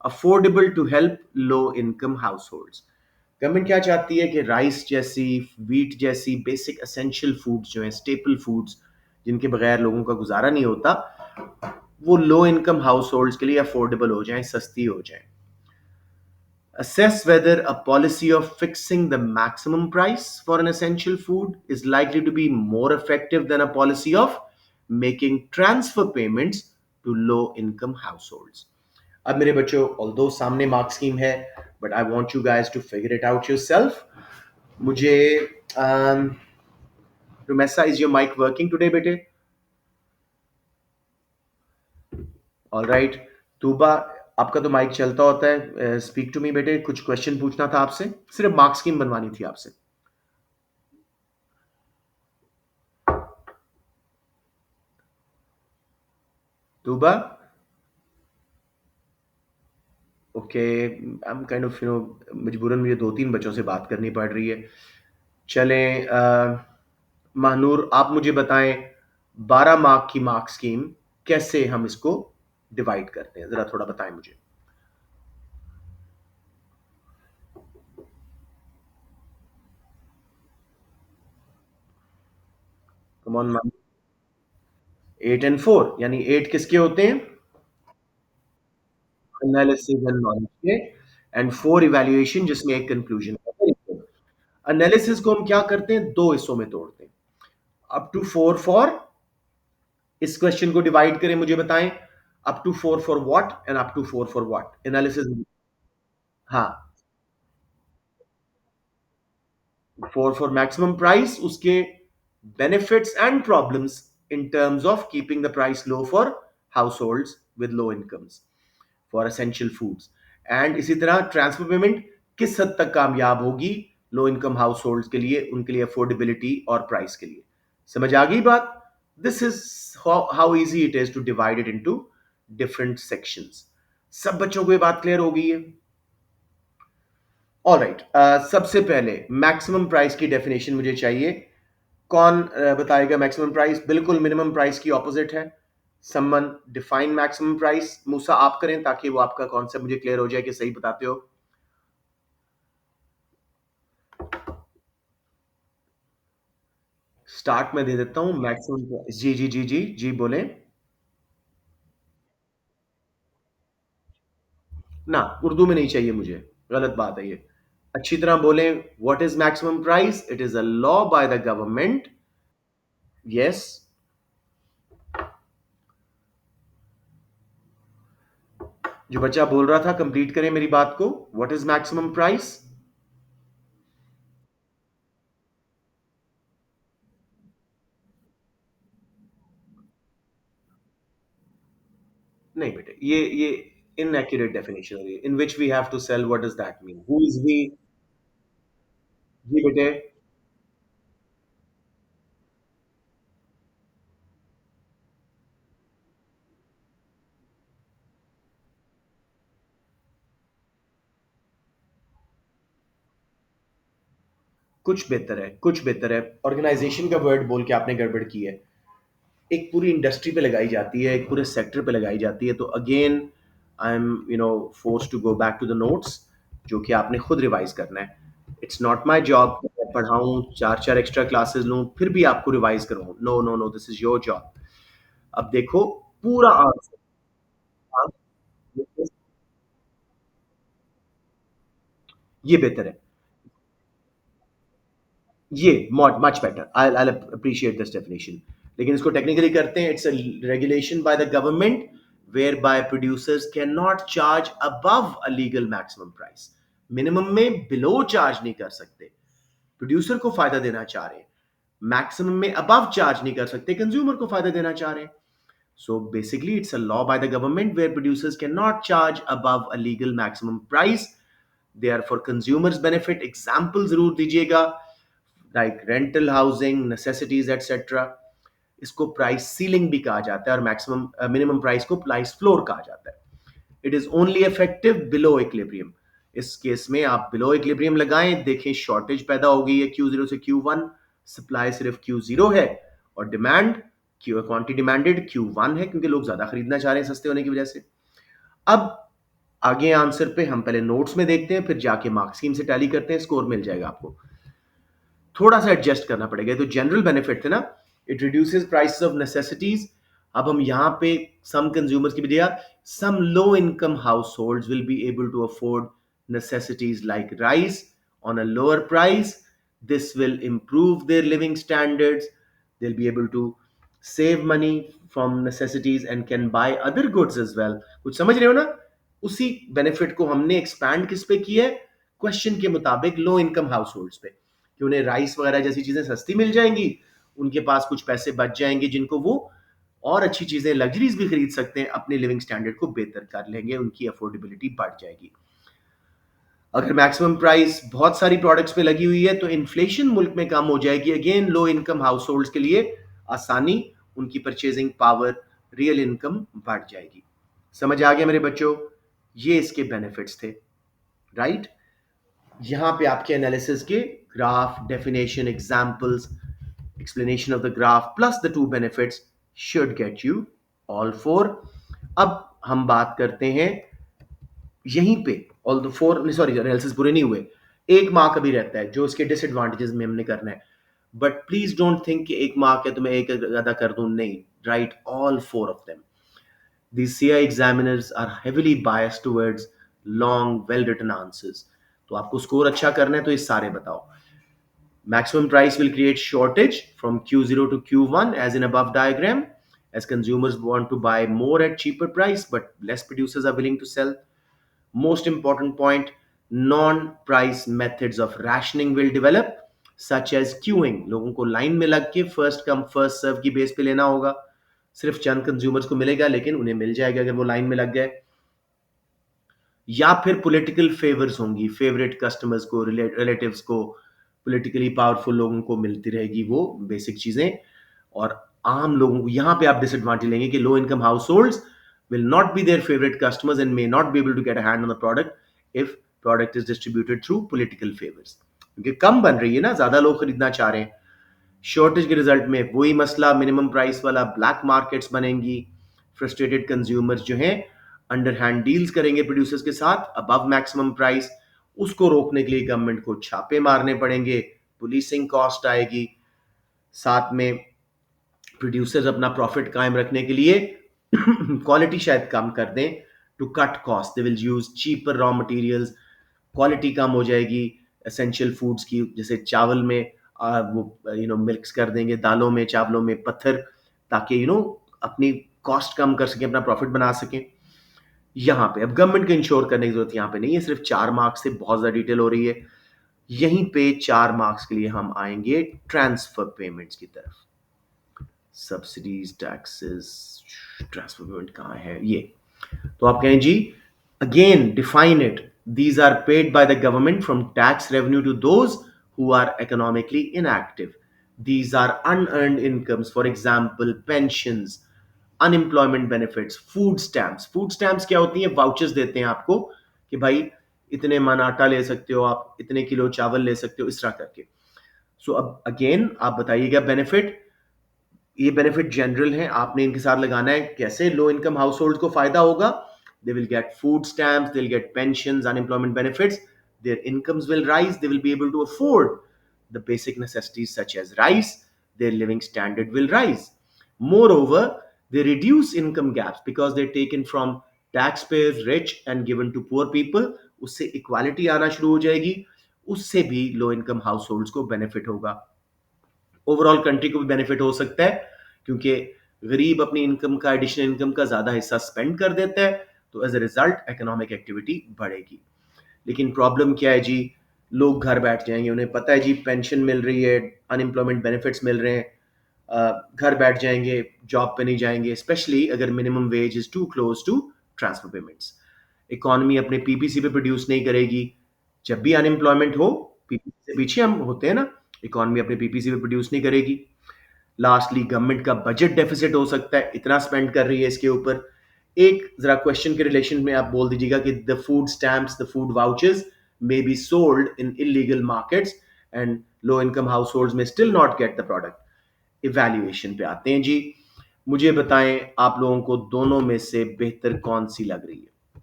affordable to help low income households. Government क्या चाहती है कि राइस जैसी, वीट जैसी बेसिक एसेंशियल फूड्स जो हैं, स्टेपल फूड्स जिनके बगैर लोगों का गुजारा नहीं होता, वो लो इनकम हाउस होल्ड्स के लिए अफोर्डेबल हो जाएं, सस्ती हो जाएं। Assess whether a policy of fixing the maximum price for an essential food is likely to be more effective than a policy of making transfer payments to low income households. अब मेरे बच्चों, although सामने mark scheme है, but I want you guys to figure it out yourself. मुझे Rumessa, is your mic working today, बेटे? All right. Tuba, आपका तो mic चलता होता है, स्पीक टू मी बेटे, कुछ क्वेश्चन पूछना था आपसे, सिर्फ मार्क स्कीम बनवानी थी आपसे। Tooba, okay, I am kind of मजबूरन मुझे 2-3 बच्चों से बात करनी पड़ रही है। चलें, महानूर आप मुझे बताएं, 12 मार्क की मार्क स्कीम कैसे हम इसको डिवाइड करते हैं, जरा थोड़ा बताएं मुझे। Come on. 8 and 4, यानी 8 किसके होते हैं? एनालिसिस एंड नॉलेज के, एंड 4 इवैल्यूएशन जिसमें एक कंक्लूजन है। एनालिसिस को हम क्या करते हैं, दो हिस्सों में तोड़ते हैं। अप टू फोर फॉर, इस क्वेश्चन को डिवाइड करें, मुझे बताएं, up to four for what and up to four for what analysis. हाँ, for maximum price, उसके benefits and problems in terms of keeping the price low for households with low incomes for essential foods, and इसी तरह transfer payment किस हद तक कामयाब होगी लो income house के लिए, उनके लिए अफोर्डेबिलिटी और प्राइस के लिए। समझ आ गई बात? This is how easy it is to divide it into different sections. सब बच्चों को ये बात क्लियर हो गई है? ऑलराइट, सबसे पहले मैक्सिमम प्राइस की डेफिनेशन मुझे चाहिए। कौन बताएगा मैक्सिमम प्राइस? बिल्कुल मिनिमम प्राइस की ऑपोजिट है। Someone define maximum price. Musa आप करें ताकि वो आपका कॉन्सेप्ट मुझे क्लियर हो जाए कि सही बताते हो। स्टार्ट में दे देता हूं मैक्सिमम प्राइस। जी जी जी जी जी बोले ना, उर्दू में नहीं चाहिए मुझे, गलत बात है ये। अच्छी तरह बोले, what is maximum price? It is a law by the government. Yes, जो बच्चा बोल रहा था कंप्लीट करें मेरी बात को। What is maximum price? नहीं बेटे, ये इनएक्यूरेट डेफिनेशन है। In which we have to sell, what does that mean? Who is we? जी बेटे, कुछ बेहतर है, कुछ बेहतर है। ऑर्गेनाइजेशन का वर्ड बोल के आपने गड़बड़ की है। एक पूरी इंडस्ट्री पे लगाई जाती है, एक पूरे सेक्टर पे लगाई जाती है। तो again I am force to go back to the notes, जो कि आपने खुद रिवाइज करना है। इट्स नॉट माई जॉब पढ़ाऊं, चार चार एक्स्ट्रा क्लासेस लूं, फिर भी आपको रिवाइज करूं। No no no, this is your job. अब देखो पूरा आंसर। ये बेहतर है, ये much better. I appreciate this definition. लेकिन इसको टेक्निकली करते हैं, it's a regulation by the government where by producers can not charge above a legal maximum price. Minimum में बिलो चार्ज नहीं कर सकते, प्रोड्यूसर को फायदा देना चाह रहे हैं। मैक्सिमम में अबव चार्ज नहीं कर सकते, कंज्यूमर को फायदा देना चाह रहे हैं। So basically, it's a law by the government where producers cannot charge above a legal maximum price. They are for consumers' benefit. Examples जरूर दीजिएगा, like rental housing, necessities, etc. इसको प्राइस सीलिंग भी कहा जाता है, और मैक्सिमम मिनिमम प्राइस को price floor कहा जाता है। It is only effective below equilibrium. इस केस में आप बिलो इक्विलिब्रियम लगाएं, देखें शॉर्टेज पैदा हो गई है Q0 से Q1, सप्लाई सिर्फ Q0 है, और डिमांड क्वांटिटी डिमांडेड Q1 है, क्योंकि लोग ज्यादा खरीदना चाह रहे हैं सस्ते होने की वजह से। अब आगे आंसर पे हम पहले नोट्स में देखते हैं, फिर जाके मार्क स्कीम से टैली करते हैं, स्कोर मिल जाएगा आपको। थोड़ा सा एडजस्ट करना पड़ेगा। तो जनरल बेनिफिट थे ना, it reduces prices of necessities. अब हम यहाँ पे सम कंज्यूमर्स की भी दिया, some low income household will be able to afford necessities like rice on a lower price. This will improve their living standards. They'll be able to save money from necessities and can buy other goods as well. कुछ समझ रहे हो ना? उसी benefit को हमने expand किस पे किया है? क्वेश्चन के मुताबिक लो इनकम हाउस होल्ड्स पे, कि उन्हें राइस वगैरह जैसी चीजें सस्ती मिल जाएंगी, उनके पास कुछ पैसे बच जाएंगे जिनको वो और अच्छी चीजें, लग्जरीज भी खरीद सकते हैं, अपने लिविंग स्टैंडर्ड को बेहतर कर लेंगे, उनकी अफोर्डेबिलिटी बढ़ जाएगी। अगर मैक्सिमम प्राइस बहुत सारी प्रोडक्ट्स पे लगी हुई है तो इन्फ्लेशन मुल्क में कम हो जाएगी। अगेन लो इनकम हाउस होल्ड के लिए आसानी, उनकी परचेजिंग पावर, रियल इनकम बढ़ जाएगी। समझ आ गया मेरे बच्चों? ये इसके बेनिफिट्स थे, राइट? यहाँ पे आपके एनालिसिस के graph, definition, examples, explanation of the graph plus the two benefits should get you all four. अब हम बात करते हैं यहीं पे, all the four, sorry analysis पूरे नहीं हुए। एक मार्क अभी रहता है जो इसके डिसएडवांटेजेस में हमने करना है। बट प्लीज डोंट थिंक कि एक मार्क है तो मैं एक ज्यादा कर दूं, नहीं, right all four of them. These CI examiners are heavily biased towards long well written answers. तो आपको स्कोर अच्छा करना है तो ये सारे बताओ। Maximum price will create shortage from Q0 to Q1 as in above diagram, as consumers want to buy more at cheaper price but less producers are willing to sell. Most important point, non-price methods of rationing will develop, such as queuing. लोगों को line में लग के first come first serve की base पे लेना होगा. सिर्फ चंद कंज्यूमर्स को मिलेगा लेकिन उन्हें मिल जाएगा अगर वो लाइन में लग गए. या फिर पॉलिटिकल फेवर्स होंगी, फेवरेट कस्टमर्स को, रिलेटिव्स को, पॉलिटिकली पावरफुल लोगों को मिलती रहेगी वो बेसिक चीजें. और आम लोगों को यहां पे आप डिसएडवांटेज लेंगे कि लो income house hold will not be their favorite customers and may not be able to get a hand on the product if product is distributed through political favors. क्योंकि कम बन रही है ना, ज्यादा लोग खरीदना चाह रहे हैं. शॉर्टेज के रिजल्ट में वही मसला, मिनिमम प्राइस वाला ब्लैक मार्केट्स बनेंगी. फ्रस्ट्रेटेड कंज्यूमर्स जो हैं अंडर हैंड डील्स करेंगे प्रोड्यूसर्स के साथ अबव मैक्सिमम प्राइस. उसको रोकने के लिए गवर्नमेंट को छापे मारने पड़ेंगे, पुलिसिंग कॉस्ट आएगी. साथ में प्रोड्यूसर्स अपना प्रॉफिट कायम रखने के लिए क्वालिटी शायद कम कर दें. To cut cost they will use cheaper raw materials. Quality कम हो जाएगी एसेंशियल फूड्स की, जैसे चावल में वो मिक्स कर देंगे, दालों में चावलों में पत्थर, ताकि अपनी कॉस्ट कम कर सकें, अपना प्रॉफिट बना सकें. यहाँ पे अब गवर्नमेंट को इंश्योर करने की जरूरत यहाँ पे नहीं है, सिर्फ 4 मार्क्स से बहुत ज्यादा डिटेल हो रही है. यहीं पे 4 मार्क्स के लिए हम आएंगे ट्रांसफर पेमेंट्स की तरफ. सब्सिडीज, टैक्सेस, ट्रांसफर पेमेंट कहाँ है ये? तो आप कहें जी, again define it. These are paid by the government from tax revenue to those who are economically inactive. These are unearned incomes, for example, pensions, unemployment benefits, food stamps. Food stamps क्या होती हैं? Vouchers देते हैं आपको कि भाई इतने मन आटा ले सकते हो आप, इतने किलो चावल ले सकते हो, इस तरह करके. सो अब अगेन आप बताइएगा बेनिफिट. ये बेनिफिट जनरल है, आपने इनके साथ लगाना है. कैसे लो इनकम हाउस होल्ड को फायदा होगा? They will get food stamps, they'll get pensions, unemployment benefits. Their incomes will rise, they will be able to afford the basic necessities such as rice. Their living standard will rise. Moreover, they reduce income gaps because they're taken from taxpayers rich and given to poor people. उससे equality आना शुरू हो जाएगी, उससे भी लो income house holds को benefit होगा. Overall country को भी बेनिफिट हो सकता है, क्योंकि गरीब अपनी इनकम का, एडिशनल इनकम का ज्यादा हिस्सा स्पेंड कर देता है, तो as a result economic activity बढ़ेगी. लेकिन प्रॉब्लम क्या है जी? लोग घर बैठ जाएंगे, उन्हें पता है जी पेंशन मिल रही है, अनएम्प्लॉयमेंट बेनिफिट्स मिल रहे हैं, घर बैठ जाएंगे, जॉब पे नहीं जाएंगे, स्पेशली अगर minimum wage is too close to transfer payments. Economy अपने पीपीसी पे प्रोड्यूस नहीं करेगी. जब भी अनएम्प्लॉयमेंट हो, पीपीसी से पीछे हम होते हैं ना, इकोनॉमी अपने पीपीसी पे प्रोड्यूस नहीं करेगी. लास्टली गवर्नमेंट का बजट डेफिसिट हो सकता है, इतना स्पेंड कर रही है इसके ऊपर. एक जरा क्वेश्चन के रिलेशन में आप बोल दीजिएगा कि the food stamps, the food vouchers may be sold in illegal markets and low income household may still not get the product. Evaluation पे आते हैं जी. मुझे बताएं आप लोगों को दोनों में से बेहतर कौन सी लग रही है?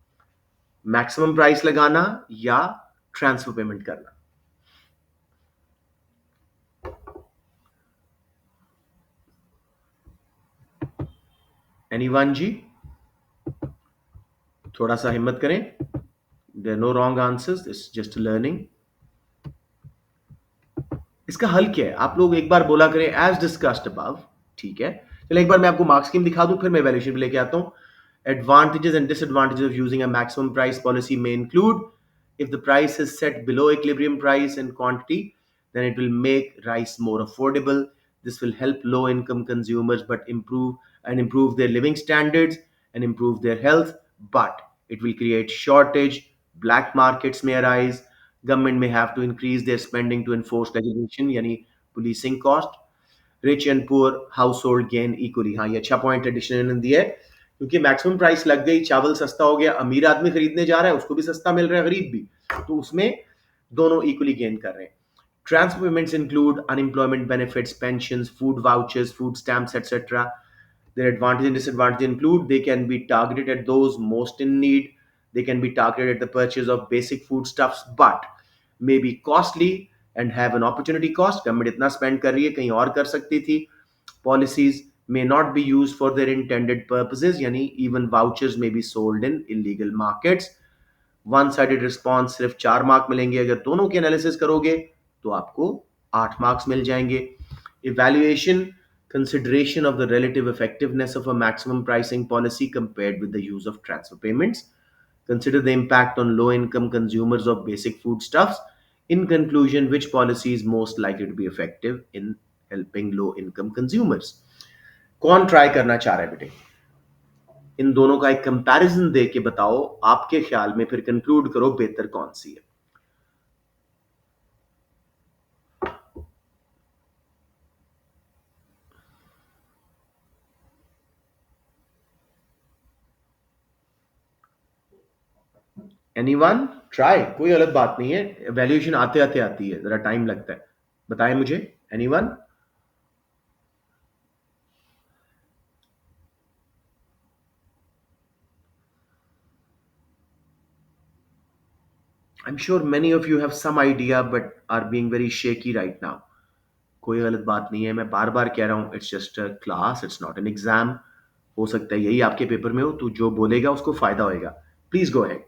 मैक्सिमम प्राइस लगाना या ट्रांसफर पेमेंट करना? एनीवन जी? थोड़ा सा हिम्मत करें. There no wrong answers, it's just learning. इसका हल क्या है? आप लोग एक बार बोला करें एज डिस्कस्ड अबव. ठीक है, चलो एक बार मैं आपको मार्क्स स्कीम दिखा दूं, फिर मैं वैल्यूएशन पे लेके आता हूं. Advantages and disadvantages of using a maximum price policy may include: if the price is set below equilibrium price and quantity, then it will make rice more affordable. This will help low income consumers but improve their living standards and improve their health. But it will create shortage, black markets may arise, government may have to increase their spending to enforce legislation, यानी policing cost. Rich and poor house hold gain equally. हाँ, ये अच्छा point additional ने दिया है, क्योंकि maximum price लग गई, चावल सस्ता हो गया, अमीर आदमी खरीदने जा रहा है, उसको भी सस्ता मिल रहा है, गरीब भी, तो उसमें दोनों इक्वली गेन कर रहे हैं. Transfer payments include unemployment benefits, pensions, food vouchers, food stamps, etc. Their advantage and disadvantage include: they can be targeted at those most in need, they can be targeted at the purchase of basic foodstuffs, but may be costly and have an opportunity cost. Government इतना spend कर रही है, कहीं और कर सकती थी. Policies may not be used for their intended purposes, यानी even vouchers may be sold in illegal markets. One sided response, सिर्फ 4 मार्क मिलेंगे. अगर दोनों के एनालिसिस करोगे तो आपको 8 मार्क्स मिल जाएंगे. Evaluation, consideration of the relative effectiveness of a maximum pricing policy compared with the use of transfer payments. Consider the impact on low income consumers of basic foodstuffs. In conclusion, which policy is most likely to be effective in helping low income consumers? कौन try करना चाह रहा है बेटे? इन दोनों का एक comparison दे के बताओ, आपके ख्याल में फिर कंक्लूड करो बेहतर कौन सी है. एनीवन ट्राई, कोई गलत बात नहीं है. वैल्यूएशन आते आते आती है, जरा टाइम लगता है. बताएं मुझे. Anyone. I am sure many of you have some idea but are being very shaky right now. कोई गलत बात नहीं है, मैं बार बार कह रहा हूं, it's just a class, it's not an exam. हो सकता है यही आपके पेपर में हो, तो जो बोलेगा उसको फायदा होएगा. Please go ahead.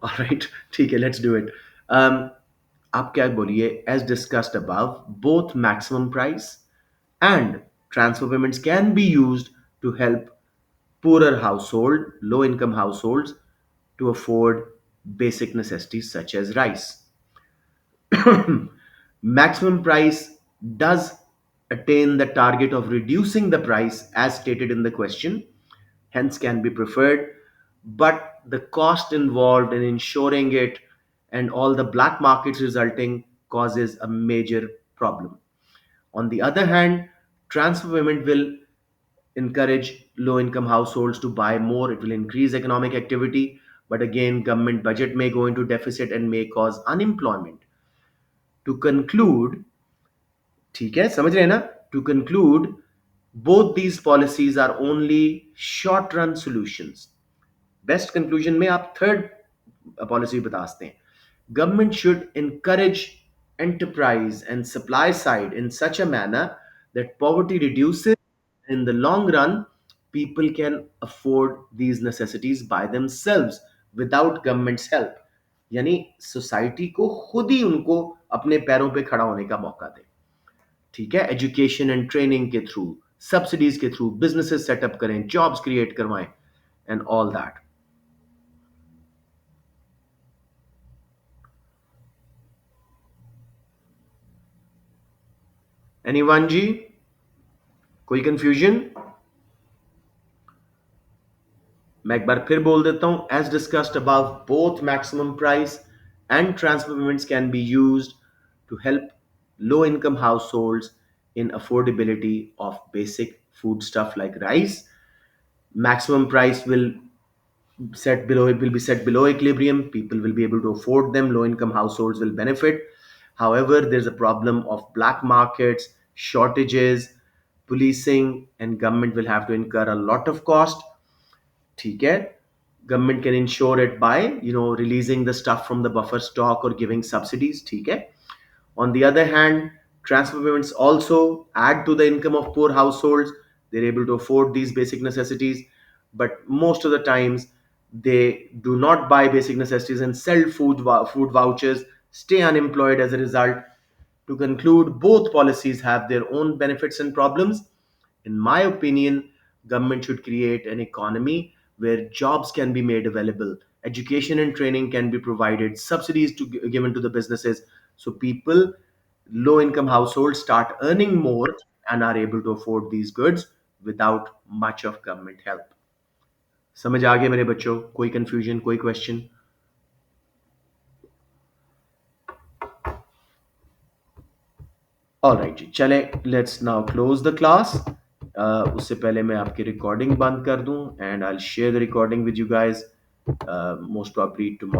ऑलराइट, ठीक है, लेट्स डू इट. आप क्या बोलिए. As discussed above, both maximum price and transfer payments can be used to help poorer household, low income households to afford basic necessities such as rice. Maximum price does attain the target of reducing the price as stated in the question, hence can be preferred, but the cost involved in ensuring it and all the black markets resulting causes a major problem. On the other hand, transfer payment will encourage low income households to buy more. It will increase economic activity, but again, government budget may go into deficit and may cause unemployment. To conclude, ठीक है, समझ रहे हैं ना? To conclude, both these policies are only short run solutions. Best conclusion में आप third policy बता सकते हैं. Government should encourage enterprise and supply side in such a manner that poverty reduces. In the long run, people can afford these necessities by themselves without government's help. यानी society को खुद ही उनको अपने पैरों पे खड़ा होने का मौका दें. ठीक है, एजुकेशन एंड ट्रेनिंग के थ्रू, सब्सिडीज के थ्रू बिजनेसेस सेटअप करें, जॉब्स क्रिएट करवाएं एंड ऑल दैट. एनीवन जी, कोई कंफ्यूजन? मैं एक बार फिर बोल देता हूं. As discussed above, both maximum price and transfer payments can be used to help low income households in affordability of basic food stuff like rice. Maximum price will be set below equilibrium. People will be able to afford them. Low income households will benefit. However, there's a problem of black markets, shortages, policing, and government will have to incur a lot of cost. ठीक है. Government can ensure it by releasing the stuff from the buffer stock or giving subsidies. ठीक है. On the other hand, transfer payments also add to the income of poor households. They're able to afford these basic necessities, but most of the times they do not buy basic necessities and sell food vouchers, stay unemployed as a result. To conclude, both policies have their own benefits and problems. In my opinion, government should create an economy where jobs can be made available, education and training can be provided, subsidies given to the businesses, so people, low income households start earning more and are able to afford these goods without much of government help. समझ आ गया मेरे बच्चों? कोई confusion, कोई question? Alright जी, चले, let's now close the class. उससे पहले मैं आपकी रिकॉर्डिंग बंद कर दूं and I will share the recording with you guys most probably tomorrow.